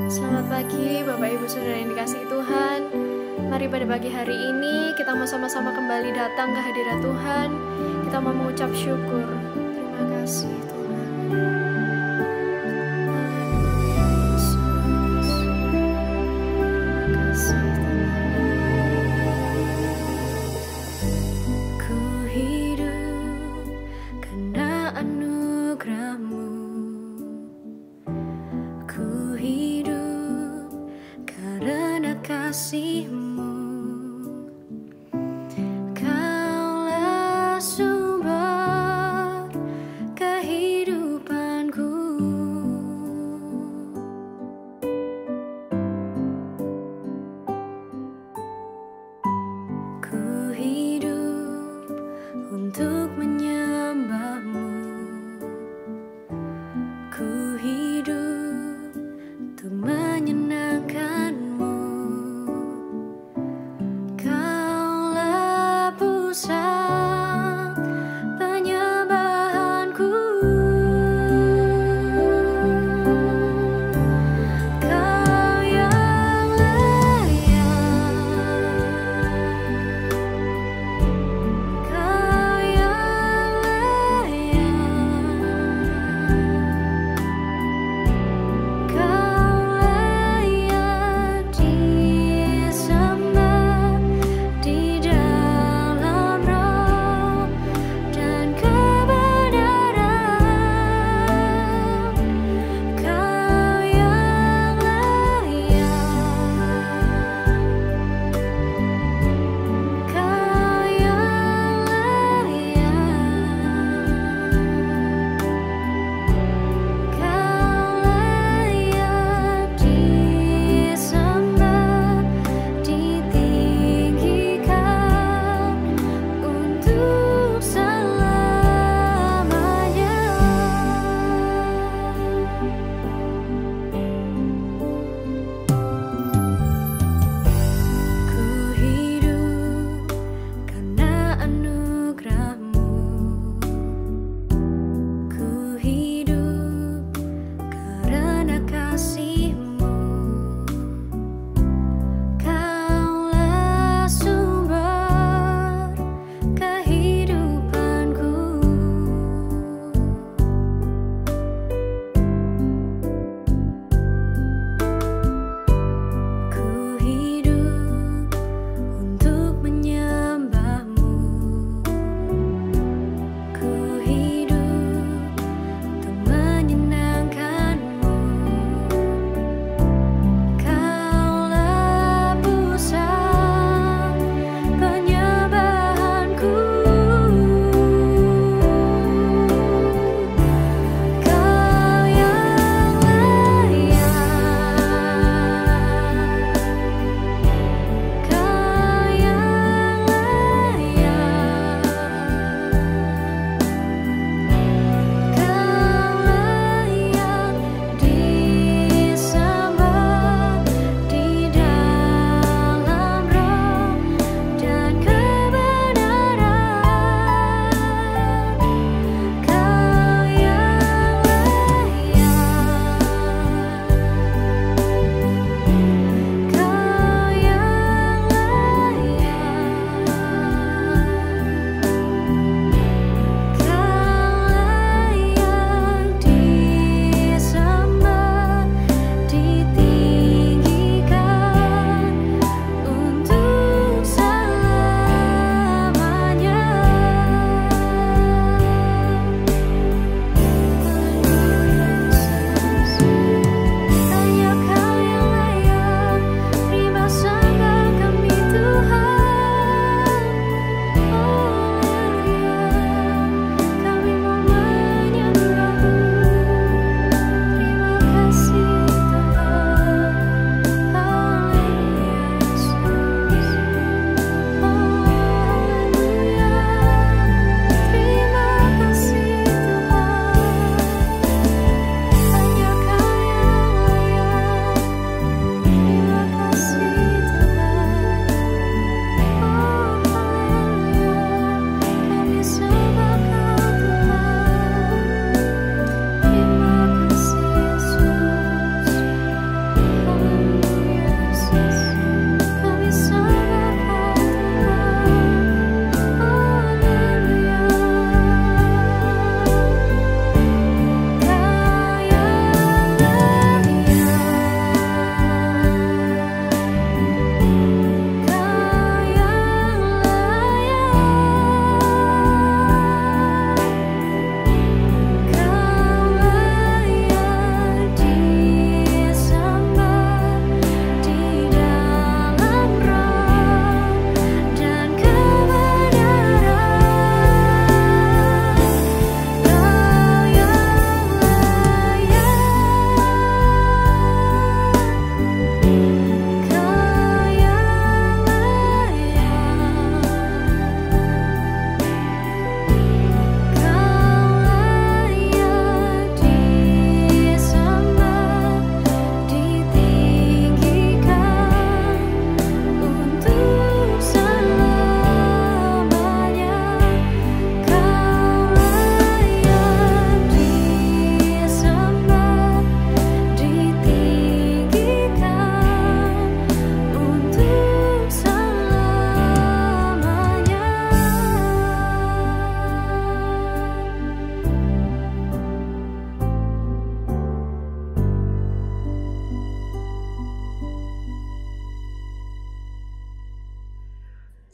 Selamat pagi Bapak Ibu Saudara yang dikasihi Tuhan. Mari pada pagi hari ini kita mau sama-sama kembali datang ke hadirat Tuhan. Kita mau mengucap syukur. Terima kasih Tuhan. Haleluya Yesus. Terima kasih Tuhan. Ku hidup karena anugerah-Mu. Ku hidup karena kasih-Mu. Kaulah sumber kehidupanku. Ku hidup untuk menyembah-Mu. Ku hidup untuk menyenangkan-Mu.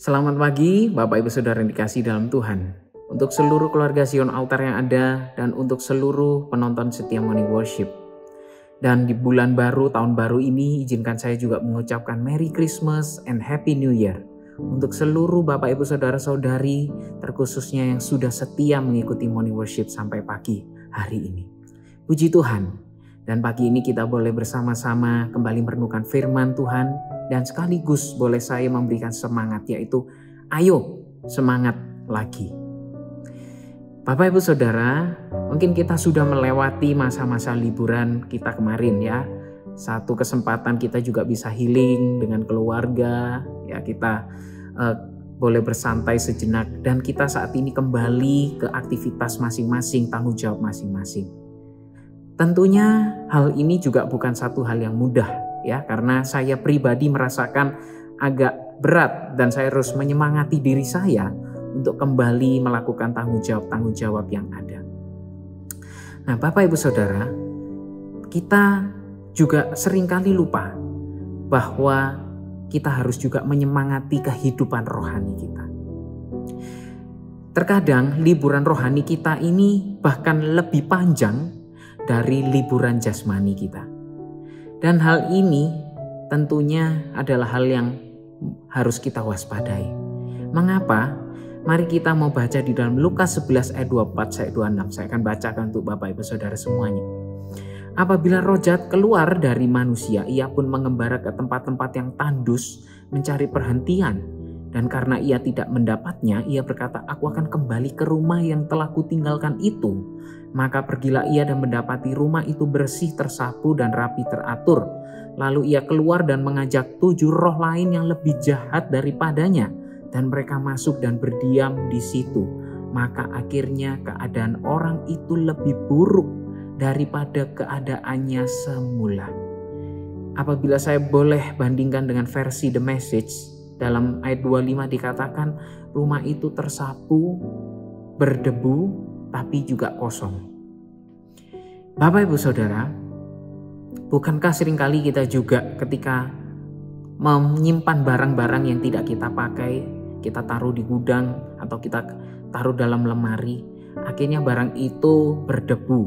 Selamat pagi Bapak Ibu Saudara yang dikasihi dalam Tuhan. Untuk seluruh keluarga Sion Altar yang ada dan untuk seluruh penonton setia Morning Worship. Dan di bulan baru, tahun baru ini izinkan saya juga mengucapkan Merry Christmas and Happy New Year. Untuk seluruh Bapak Ibu Saudara-saudari terkhususnya yang sudah setia mengikuti Morning Worship sampai pagi hari ini. Puji Tuhan. Dan pagi ini kita boleh bersama-sama kembali merenungkan firman Tuhan. Dan sekaligus boleh saya memberikan semangat, yaitu ayo semangat lagi. Bapak Ibu Saudara, mungkin kita sudah melewati masa-masa liburan kita kemarin ya. Satu kesempatan kita juga bisa healing dengan keluarga, ya kita boleh bersantai sejenak. Dan kita saat ini kembali ke aktivitas masing-masing, tanggung jawab masing-masing. Tentunya hal ini juga bukan satu hal yang mudah. Ya, karena saya pribadi merasakan agak berat dan saya harus menyemangati diri saya untuk kembali melakukan tanggung jawab yang ada. Nah, Bapak Ibu Saudara, kita juga seringkali lupa bahwa kita harus juga menyemangati kehidupan rohani kita. Terkadang liburan rohani kita ini bahkan lebih panjang dari liburan jasmani kita. Dan hal ini tentunya adalah hal yang harus kita waspadai. Mengapa? Mari kita mau baca di dalam Lukas 11 ayat 24 sampai 26. Saya akan bacakan untuk Bapak Ibu Saudara semuanya. Apabila roh jahat keluar dari manusia, ia pun mengembara ke tempat-tempat yang tandus mencari perhentian. Dan karena ia tidak mendapatnya, ia berkata, aku akan kembali ke rumah yang telah kutinggalkan itu. Maka pergilah ia dan mendapati rumah itu bersih, tersapu dan rapi teratur. Lalu ia keluar dan mengajak 7 roh lain yang lebih jahat daripadanya. Dan mereka masuk dan berdiam di situ. Maka akhirnya keadaan orang itu lebih buruk daripada keadaannya semula. Apabila saya boleh bandingkan dengan versi The Message, dalam ayat 25 dikatakan rumah itu tersapu, berdebu, tapi juga kosong. Bapak Ibu Saudara, bukankah seringkali kita juga ketika menyimpan barang-barang yang tidak kita pakai, kita taruh di gudang atau kita taruh dalam lemari, akhirnya barang itu berdebu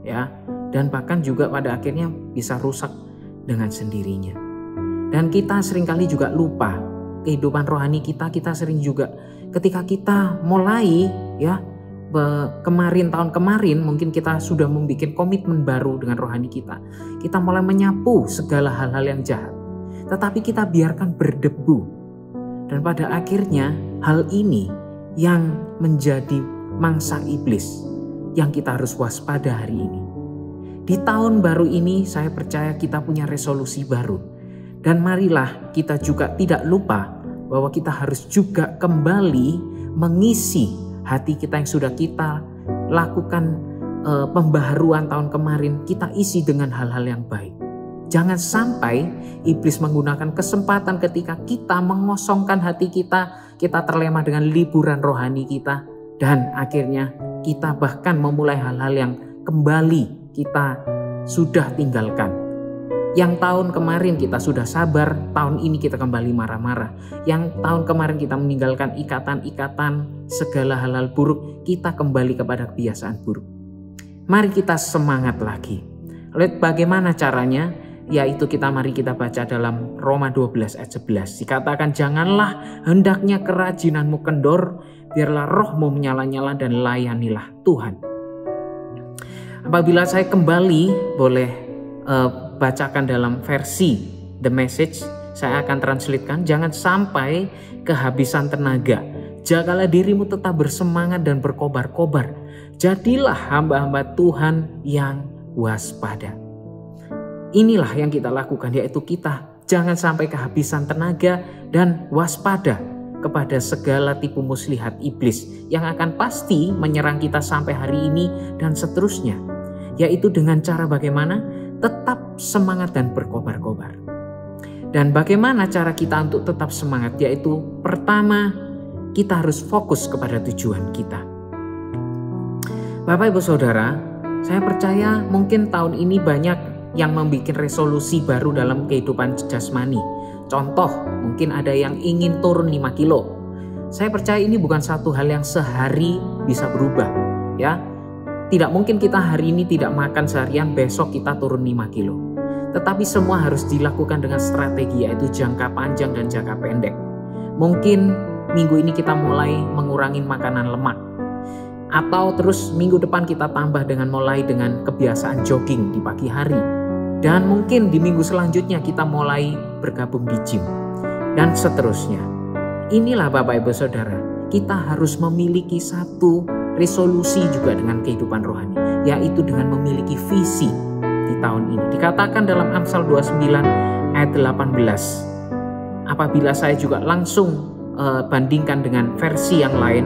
ya, dan bahkan juga pada akhirnya bisa rusak dengan sendirinya. Dan kita seringkali juga lupa kehidupan rohani kita sering juga ketika kita mulai ya tahun kemarin mungkin kita sudah membuat komitmen baru dengan rohani kita. Kita mulai menyapu segala hal-hal yang jahat. Tetapi kita biarkan berdebu. Dan pada akhirnya hal ini yang menjadi mangsa iblis yang kita harus waspada hari ini. Di tahun baru ini saya percaya kita punya resolusi baru. Dan marilah kita juga tidak lupa bahwa kita harus juga kembali mengisi hati kita yang sudah kita lakukan pembaharuan tahun kemarin, kita isi dengan hal-hal yang baik. Jangan sampai iblis menggunakan kesempatan ketika kita mengosongkan hati kita terlena dengan liburan rohani kita, dan akhirnya kita bahkan memulai hal-hal yang kembali kita sudah tinggalkan. Yang tahun kemarin kita sudah sabar, tahun ini kita kembali marah-marah. Yang tahun kemarin kita meninggalkan ikatan-ikatan, segala hal-hal buruk, kita kembali kepada kebiasaan buruk. Mari kita semangat lagi. Lihat bagaimana caranya, yaitu mari kita baca dalam Roma 12 ayat 11. Dikatakan, janganlah hendaknya kerajinanmu kendor, biarlah rohmu menyala-nyala dan layanilah Tuhan. Apabila saya kembali boleh bacakan dalam versi The Message, saya akan translatekan, jangan sampai kehabisan tenaga. Jagalah dirimu tetap bersemangat dan berkobar-kobar. Jadilah hamba-hamba Tuhan yang waspada. Inilah yang kita lakukan, yaitu kita jangan sampai kehabisan tenaga dan waspada kepada segala tipu muslihat iblis yang akan pasti menyerang kita sampai hari ini dan seterusnya. Yaitu dengan cara bagaimana? Tetap semangat dan berkobar-kobar. Dan bagaimana cara kita untuk tetap semangat? Yaitu pertama, kita harus fokus kepada tujuan kita. Bapak Ibu Saudara, saya percaya mungkin tahun ini banyak yang membuat resolusi baru dalam kehidupan jasmani. Contoh, mungkin ada yang ingin turun 5 kilo. Saya percaya ini bukan satu hal yang sehari bisa berubah, ya. Tidak mungkin kita hari ini tidak makan seharian, besok kita turun 5 kilo. Tetapi semua harus dilakukan dengan strategi, yaitu jangka panjang dan jangka pendek. Mungkin minggu ini kita mulai mengurangi makanan lemak. Atau terus minggu depan kita tambah dengan mulai dengan kebiasaan jogging di pagi hari. Dan mungkin di minggu selanjutnya kita mulai bergabung di gym. Dan seterusnya. Inilah Bapak Ibu Saudara, kita harus memiliki satu resolusi juga dengan kehidupan rohani, yaitu dengan memiliki visi di tahun ini. Dikatakan dalam Amsal 29 ayat 18. Apabila saya juga langsung bandingkan dengan versi yang lain,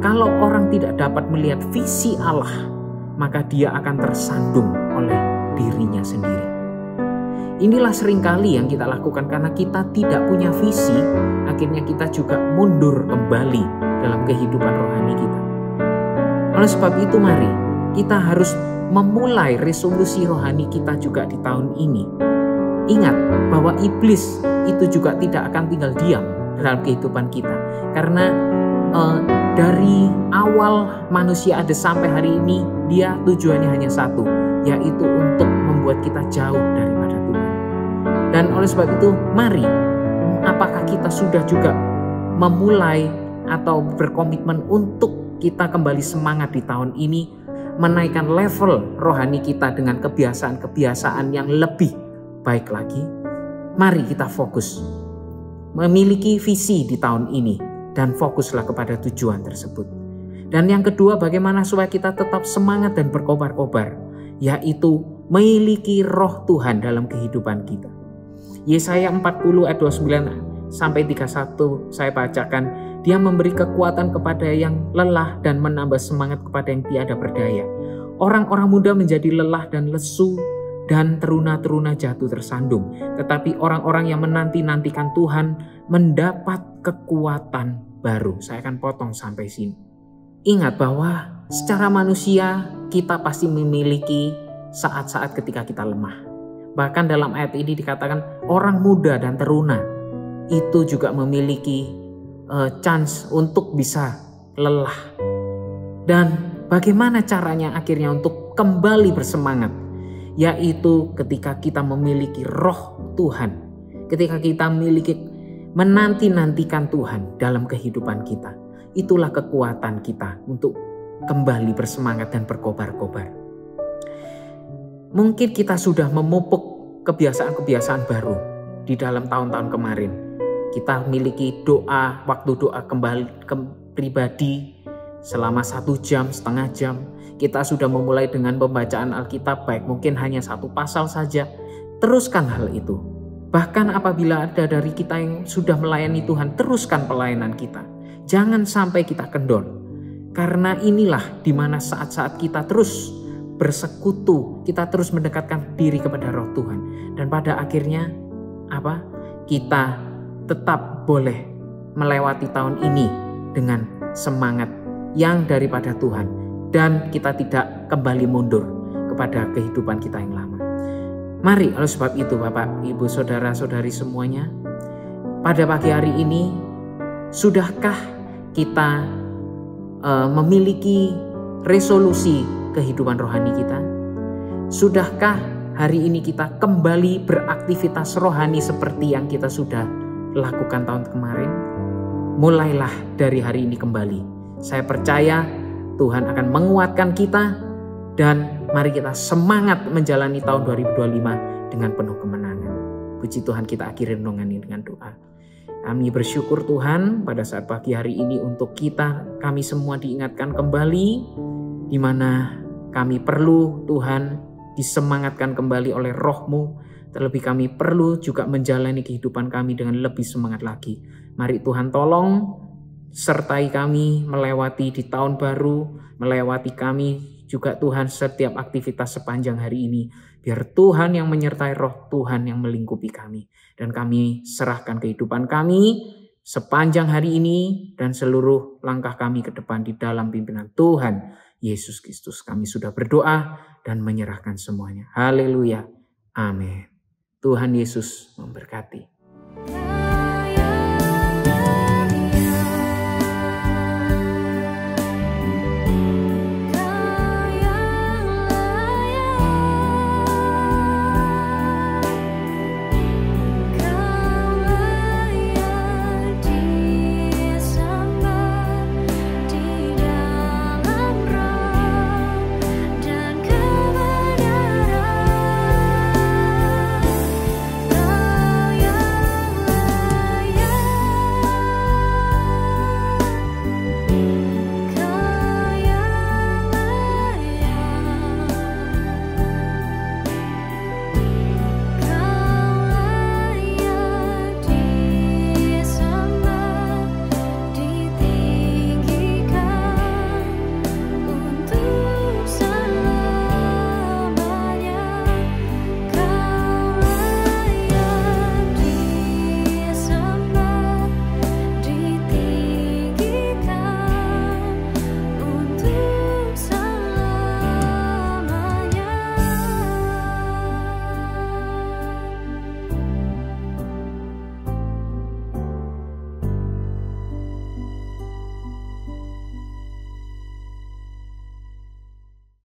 kalau orang tidak dapat melihat visi Allah, maka dia akan tersandung oleh dirinya sendiri. Inilah seringkali yang kita lakukan karena kita tidak punya visi, akhirnya kita juga mundur kembali dalam kehidupan rohani kita. Oleh sebab itu mari kita harus memulai resolusi rohani kita juga di tahun ini. Ingat bahwa iblis itu juga tidak akan tinggal diam dalam kehidupan kita. Karena dari awal manusia ada sampai hari ini, dia tujuannya hanya satu, yaitu untuk membuat kita jauh daripada Tuhan. Dan oleh sebab itu mari, apakah kita sudah juga memulai atau berkomitmen untuk kita kembali semangat di tahun ini, menaikkan level rohani kita dengan kebiasaan-kebiasaan yang lebih baik lagi. Mari kita fokus memiliki visi di tahun ini dan fokuslah kepada tujuan tersebut. Dan yang kedua, bagaimana supaya kita tetap semangat dan berkobar-kobar, yaitu memiliki roh Tuhan dalam kehidupan kita. Yesaya 40 ayat 29 sampai 31 saya bacakan. Dia memberi kekuatan kepada yang lelah dan menambah semangat kepada yang tiada berdaya. Orang-orang muda menjadi lelah dan lesu, dan teruna-teruna jatuh tersandung. Tetapi orang-orang yang menanti-nantikan Tuhan mendapat kekuatan baru. Saya akan potong sampai sini. Ingat bahwa secara manusia kita pasti memiliki saat-saat ketika kita lemah. Bahkan dalam ayat ini dikatakan orang muda dan teruna itu juga memiliki chance untuk bisa lelah. Dan bagaimana caranya akhirnya untuk kembali bersemangat? Yaitu ketika kita memiliki roh Tuhan. Ketika kita menanti-nantikan Tuhan dalam kehidupan kita. Itulah kekuatan kita untuk kembali bersemangat dan berkobar-kobar. Mungkin kita sudah memupuk kebiasaan-kebiasaan baru di dalam tahun-tahun kemarin. Kita memiliki waktu doa kembali pribadi selama 1 jam, setengah jam. Kita sudah memulai dengan pembacaan Alkitab, baik mungkin hanya 1 pasal saja. Teruskan hal itu. Bahkan apabila ada dari kita yang sudah melayani Tuhan, teruskan pelayanan kita. Jangan sampai kita kendor. Karena inilah dimana saat-saat kita terus bersekutu, kita terus mendekatkan diri kepada roh Tuhan. Dan pada akhirnya kita tetap boleh melewati tahun ini dengan semangat yang daripada Tuhan. Dan kita tidak kembali mundur kepada kehidupan kita yang lama. Mari oleh sebab itu Bapak, Ibu, Saudara-saudari semuanya, pada pagi hari ini, sudahkah kita memiliki resolusi kehidupan rohani kita? Sudahkah hari ini kita kembali beraktivitas rohani seperti yang kita sudah lakukan tahun kemarin? Mulailah dari hari ini kembali. Saya percaya Tuhan akan menguatkan kita dan mari kita semangat menjalani tahun 2025 dengan penuh kemenangan. Puji Tuhan, kita akhiri renungan ini dengan doa. Kami bersyukur Tuhan pada saat pagi hari ini untuk kami semua diingatkan kembali di mana kami perlu Tuhan disemangatkan kembali oleh Roh-Mu. Terlebih kami perlu juga menjalani kehidupan kami dengan lebih semangat lagi. Mari Tuhan tolong sertai kami melewati di tahun baru, melewati kami juga Tuhan setiap aktivitas sepanjang hari ini. Biar Tuhan yang menyertai, Roh Tuhan yang melingkupi kami. Dan kami serahkan kehidupan kami sepanjang hari ini dan seluruh langkah kami ke depan di dalam pimpinan Tuhan Yesus Kristus. Kami sudah berdoa dan menyerahkan semuanya. Haleluya. Amin. Tuhan Yesus memberkati.